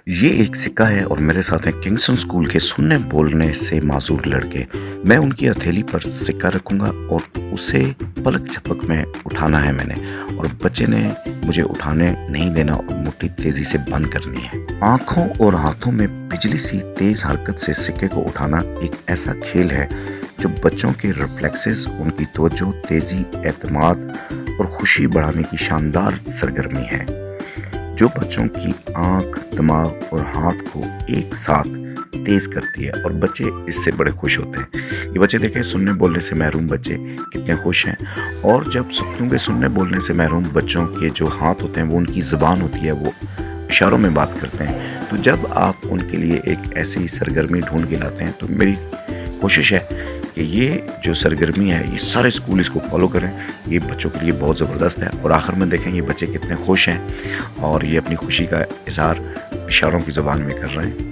یہ ایک سکہ ہے اور میرے ساتھ ہیں کنگسٹن اسکول کے سننے بولنے سے معذور لڑکے۔ میں ان کی ہتھیلی پر سکہ رکھوں گا اور اسے پلک جھپک میں اٹھانا ہے میں نے، اور بچے نے مجھے اٹھانے نہیں دینا اور مٹھی تیزی سے بند کرنی ہے۔ آنکھوں اور ہاتھوں میں بجلی سی تیز حرکت سے سکے کو اٹھانا ایک ایسا کھیل ہے جو بچوں کے ریفلیکسز، ان کی توجہ، تیزی، اعتماد اور خوشی بڑھانے کی شاندار سرگرمی ہے، جو بچوں کی آنکھ، دماغ اور ہاتھ کو ایک ساتھ تیز کرتی ہے، اور بچے اس سے بڑے خوش ہوتے ہیں۔ یہ بچے دیکھیں، سننے بولنے سے محروم بچے کتنے خوش ہیں، اور جب کیونکہ سننے بولنے سے محروم بچوں کے جو ہاتھ ہوتے ہیں وہ ان کی زبان ہوتی ہے، وہ اشاروں میں بات کرتے ہیں۔ تو جب آپ ان کے لیے ایک ایسی سرگرمی ڈھونڈ کے لاتے ہیں تو میری کوشش ہے کہ یہ جو سرگرمی ہے یہ سارے اسکول اس کو فالو کریں۔ یہ بچوں کے لیے بہت زبردست ہے، اور آخر میں دیکھیں یہ بچے کتنے خوش ہیں اور یہ اپنی خوشی کا اظہار اشاروں کی زبان میں کر رہے ہیں۔